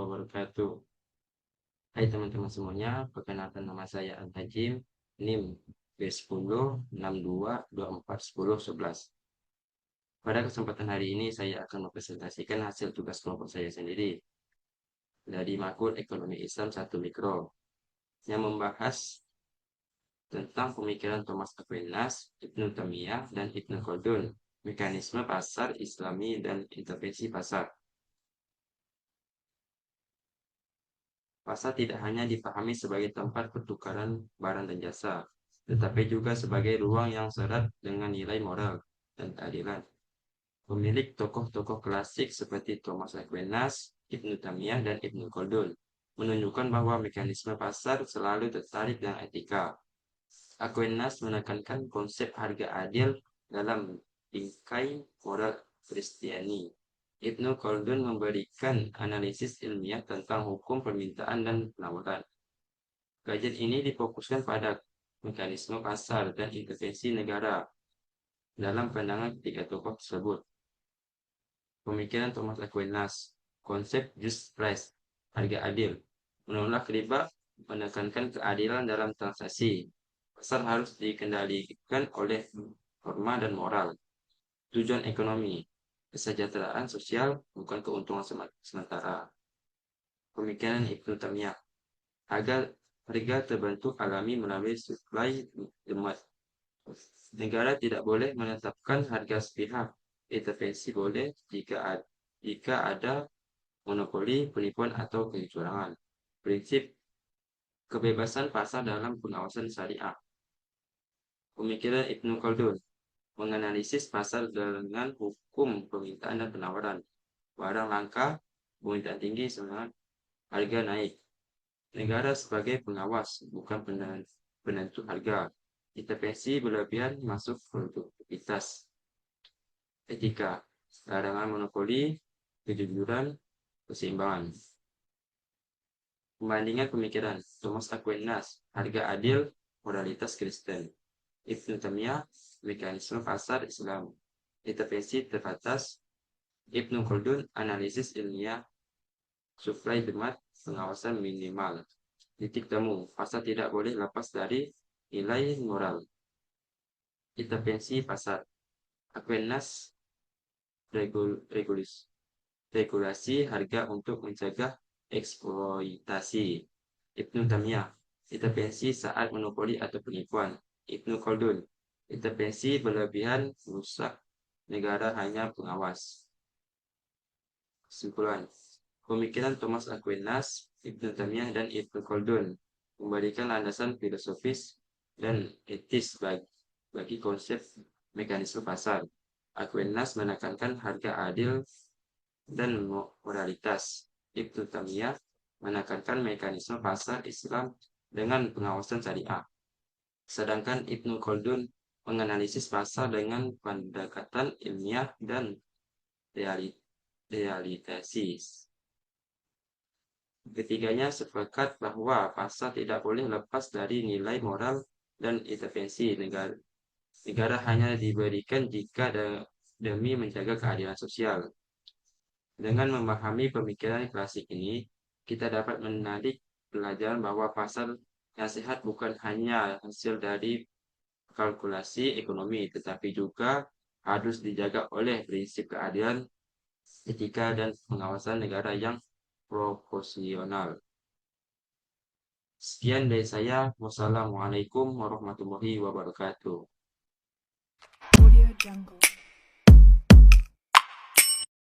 wabarakatuh. Hai teman-teman semuanya, perkenalkan nama saya Al-Hajim, NIM B1062241011. Pada kesempatan hari ini saya akan mempresentasikan hasil tugas kelompok saya sendiri dari Makul Ekonomi Islam 1 Mikro yang membahas tentang pemikiran Thomas Aquinas, Ibnu Taimiyah, dan Ibnu Khaldun, mekanisme pasar Islami dan intervensi pasar. Pasar tidak hanya dipahami sebagai tempat pertukaran barang dan jasa, tetapi juga sebagai ruang yang syarat dengan nilai moral dan keadilan. Pemilik tokoh-tokoh klasik seperti Thomas Aquinas, Ibnu Taimiyah, dan Ibnu Khaldun menunjukkan bahwa mekanisme pasar selalu tertarik dengan etika. Aquinas menekankan konsep harga adil dalam bingkai moral Kristiani. Ibnu Khaldun memberikan analisis ilmiah tentang hukum permintaan dan penawaran. Kajian ini difokuskan pada mekanisme pasar dan intervensi negara dalam pandangan ketiga tokoh tersebut. Pemikiran Thomas Aquinas, konsep just price, harga adil, menolak riba, menekankan keadilan dalam transaksi. Pasar harus dikendalikan oleh norma dan moral. Tujuan ekonomi, kesejahteraan sosial, bukan keuntungan sementara. Pemikiran Ibnu Taimiyah, harga terbentuk alami melalui supply demand. Negara tidak boleh menetapkan harga sepihak. Intervensi boleh jika ada monopoli, penipuan, atau kecurangan. Prinsip kebebasan pasar dalam pengawasan syariah. Pemikiran Ibnu Khaldun menganalisis pasar dengan hukum permintaan dan penawaran. Barang langka, permintaan tinggi, semangat harga naik. Negara sebagai pengawas, bukan penentu harga. Intervensi berlebihan masuk produktivitas. Etika, larangan monopoli, kejujuran, keseimbangan. Pembandingan pemikiran Thomas Aquinas, harga adil, moralitas Kristen. Ibnu Taimiyah, mekanisme pasar Islam. Intervensi terbatas. Ibnu Khaldun, analisis ilmiah, supply demand, pengawasan minimal. Titik temu, pasar tidak boleh lepas dari nilai moral. Intervensi pasar. Aquinas, regulasi harga untuk mencegah eksploitasi. Ibnu Taimiyah, intervensi saat monopoli atau penipuan. Ibnu Khaldun, intervensi berlebihan merusak negara hanya pengawas. Kesimpulan, pemikiran Thomas Aquinas, Ibnu Taimiyah, dan Ibnu Khaldun memberikan landasan filosofis dan etis bagi konsep mekanisme pasar. Aquinas menekankan harga adil dan moralitas. Ibnu Taimiyah menekankan mekanisme pasar Islam dengan pengawasan syariah. Sedangkan Ibnu Khaldun menganalisis pasar dengan pendekatan ilmiah dan realitasis. Ketiganya sepakat bahwa pasar tidak boleh lepas dari nilai moral dan intervensi negara. Negara hanya diberikan jika demi menjaga keadilan sosial. Dengan memahami pemikiran klasik ini, kita dapat menarik pelajaran bahwa pasar yang sehat bukan hanya hasil dari kalkulasi ekonomi, tetapi juga harus dijaga oleh prinsip keadilan, etika, dan pengawasan negara yang proporsional. Sekian dari saya. Wassalamualaikum warahmatullahi wabarakatuh. Audio Jungle.